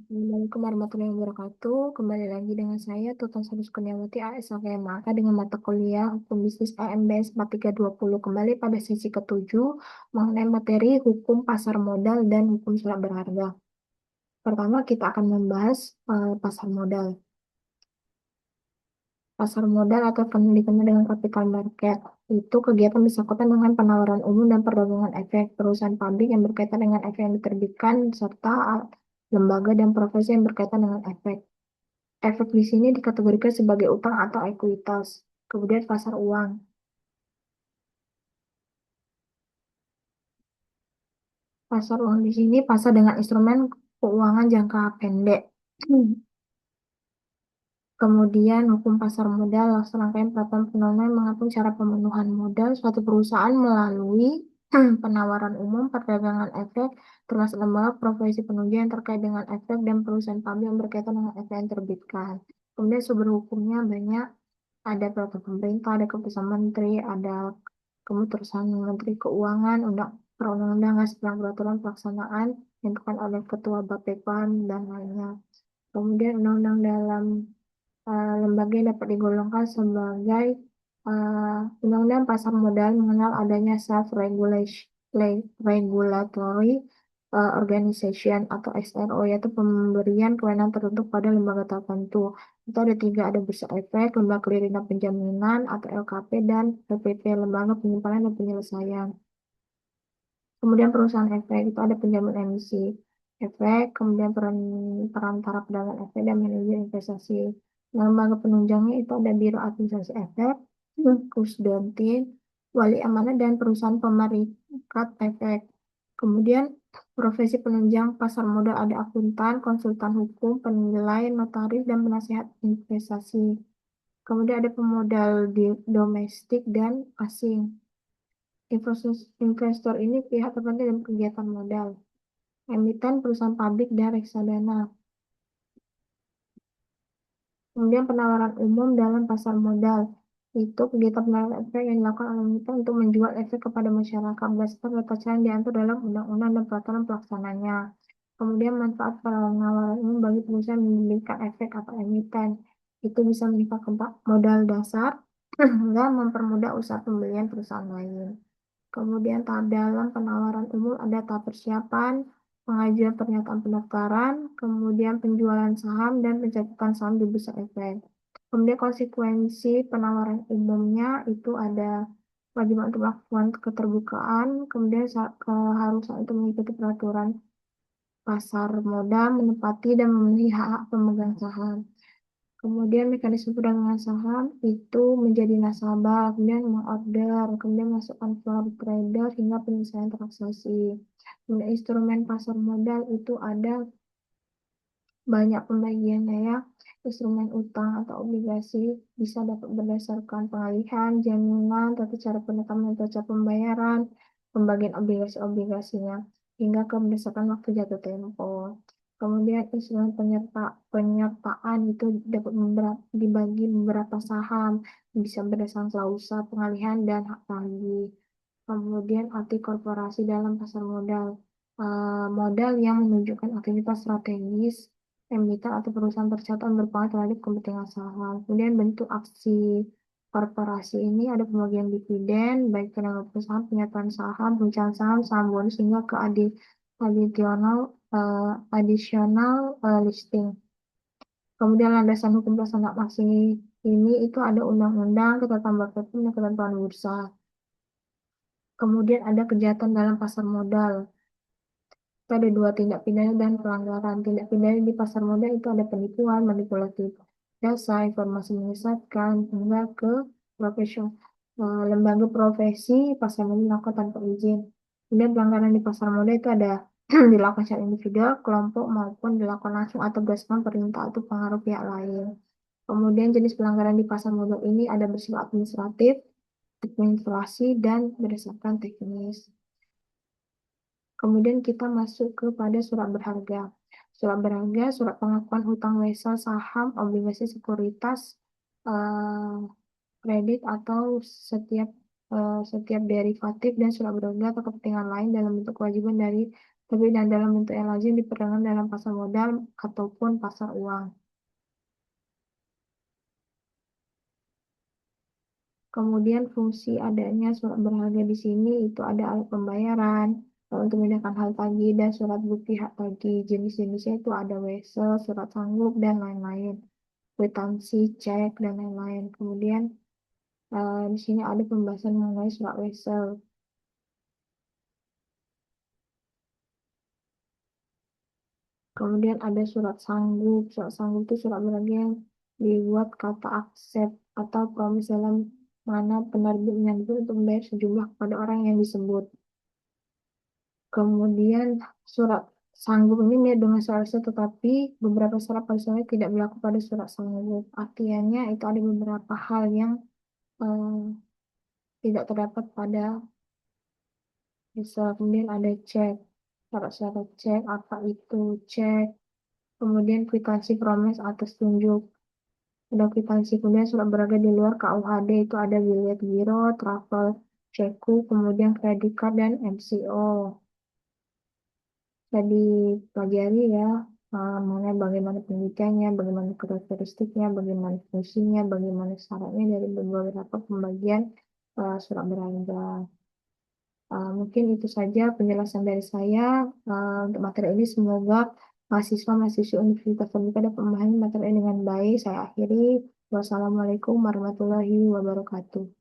Assalamualaikum warahmatullahi wabarakatuh. Kembali lagi dengan saya, Tutan Sarus Kurniawati, AS FMAK dengan mata kuliah Hukum Bisnis AMBS 4320. Kembali pada sesi ketujuh mengenai materi hukum pasar modal dan hukum surat berharga. Pertama, kita akan membahas pasar modal. Pasar modal atau dikenal dengan capital market itu kegiatan bersangkutan dengan penawaran umum dan perdagangan efek perusahaan pabrik yang berkaitan dengan efek yang diterbitkan serta lembaga dan profesi yang berkaitan dengan efek. Efek di sini dikategorikan sebagai utang atau ekuitas. Kemudian pasar uang. Pasar uang di sini pasar dengan instrumen keuangan jangka pendek. Kemudian hukum pasar modal, serangkaian peraturan perundang-undangan mengatur cara pemenuhan modal suatu perusahaan melalui penawaran umum, perdagangan efek, termasuk lembaga profesi penunjang yang terkait dengan efek dan perusahaan pabrik yang berkaitan dengan efek yang terbitkan. Kemudian sumber hukumnya banyak, ada peraturan pemerintah, ada keputusan menteri, ada keputusan menteri keuangan, perundang-undangan, peraturan pelaksanaan yang ditentukan oleh ketua Bapepam dan lainnya. Kemudian undang-undang dalam lembaga yang dapat digolongkan sebagai undang-undang pasar modal mengenal adanya self-regulatory organization atau SRO, yaitu pemberian kewenangan tertentu pada lembaga tertentu. Itu ada tiga, ada bursa efek, lembaga clearing dan penjaminan atau LKP, dan LPP, lembaga penyimpanan dan penyelesaian. Kemudian perusahaan efek itu ada penjamin emisi efek, kemudian perantara pedagang efek dan manajer investasi. Lembaga penunjangnya itu ada Biro Administrasi Efek, Kusdantin, Wali Amanah, dan perusahaan pemerikat efek. Kemudian profesi penunjang pasar modal ada akuntan, konsultan hukum, penilai, notaris, dan penasihat investasi. Kemudian ada pemodal domestik dan asing. Investor ini pihak tertentu dalam kegiatan modal. Emiten, perusahaan pabrik, dan reksadana. Kemudian penawaran umum dalam pasar modal. Itu kegiatan penawaran efek yang dilakukan oleh emiten untuk menjual efek kepada masyarakat berdasarkan tata cara yang diatur dalam undang-undang dan peraturan pelaksananya. Kemudian manfaat penawaran umum bagi perusahaan yang memberikan efek atau emiten. Itu bisa meningkatkan modal dasar dan mempermudah usaha pembelian perusahaan lain. Kemudian tahap dalam penawaran umum ada tahap persiapan, pengajuan pernyataan pendaftaran, kemudian penjualan saham dan pencatatan saham di bursa efek. Kemudian konsekuensi penawaran umumnya itu ada wajib untuk melakukan keterbukaan, kemudian keharusan untuk mengikuti peraturan pasar modal, menepati dan memenuhi hak-hak pemegang saham. Kemudian mekanisme perdagangan saham itu menjadi nasabah, kemudian mengorder, kemudian masukkan floor trader hingga penyelesaian transaksi. Kemudian instrumen pasar modal itu ada banyak pembagiannya ya. Instrumen utang atau obligasi bisa dapat berdasarkan pengalihan, jaminan, tata cara penetapan tata cara pembayaran, pembagian obligasi-obligasinya, hingga ke berdasarkan waktu jatuh tempo. Kemudian instrumen penyertaan itu dapat dibagi beberapa saham, bisa berdasarkan klausa, pengalihan, dan hak tagih. Kemudian arti korporasi dalam pasar modal. Modal yang menunjukkan aktivitas strategis emiten atau perusahaan tercatat berpengaruh terhadap kepentingan saham. Kemudian bentuk aksi korporasi ini ada pembagian dividen, baik tenaga perusahaan, penyataan saham, pemecahan saham, saham bonus, hingga ke additional, additional listing. Kemudian landasan hukum pelaksanaan aksi ini itu ada undang-undang, ketetapan bapepom, dan ketentuan bursa. Kemudian ada kejahatan dalam pasar modal. Itu ada dua, tindak pidana dan pelanggaran. Tindak pidana di pasar modal itu ada penipuan, manipulasi jasa, informasi menyesatkan, hingga ke profesional, lembaga profesi pasar modal dilakukan tanpa izin. Kemudian pelanggaran di pasar modal itu ada dilakukan secara individual, kelompok, maupun dilakukan langsung atau berdasarkan perintah atau pengaruh pihak lain. Kemudian jenis pelanggaran di pasar modal ini ada bersifat administratif, administrasi, dan berdasarkan teknis. Kemudian kita masuk kepada surat berharga. Surat berharga, surat pengakuan hutang wesel, saham, obligasi, sekuritas, eh, kredit, atau setiap setiap derivatif dan surat berharga atau kepentingan lain dalam bentuk kewajiban dari tapi dan dalam bentuk yang lazim diperdagangkan dalam pasar modal ataupun pasar uang. Kemudian fungsi adanya surat berharga di sini itu ada alat pembayaran untuk membedakan hal tagih dan surat bukti hak tagih. Jenis-jenisnya itu ada wesel, surat sanggup, dan lain-lain. Kwitansi, cek, dan lain-lain. Kemudian di sini ada pembahasan mengenai surat wesel. Kemudian ada surat sanggup. Surat sanggup itu surat berharga yang dibuat kata aksep atau promise dalam mana penerbit menyanggup untuk membayar sejumlah kepada orang yang disebut. Kemudian surat sanggup ini mirip dengan surat wesel, tetapi beberapa syarat pasalnya tidak berlaku pada surat sanggup. Artinya itu ada beberapa hal yang eh, tidak terdapat pada wesel. Kemudian ada cek. Syarat-syarat cek, apa itu cek. Kemudian kwitansi promise atas tunjuk. Ada kwitansi, kemudian surat berharga di luar KUHD itu ada bilet giro, travel, ceku, kemudian kredit card, dan MCO. Jadi pelajari ya, mengenai bagaimana penelitiannya, bagaimana karakteristiknya, bagaimana fungsinya, bagaimana syaratnya dari beberapa pembagian surat berharga. Mungkin itu saja penjelasan dari saya untuk materi ini. Semoga mahasiswa-mahasiswi Universitas Terbuka dapat memahami materi ini dengan baik. Saya akhiri. Wassalamualaikum warahmatullahi wabarakatuh.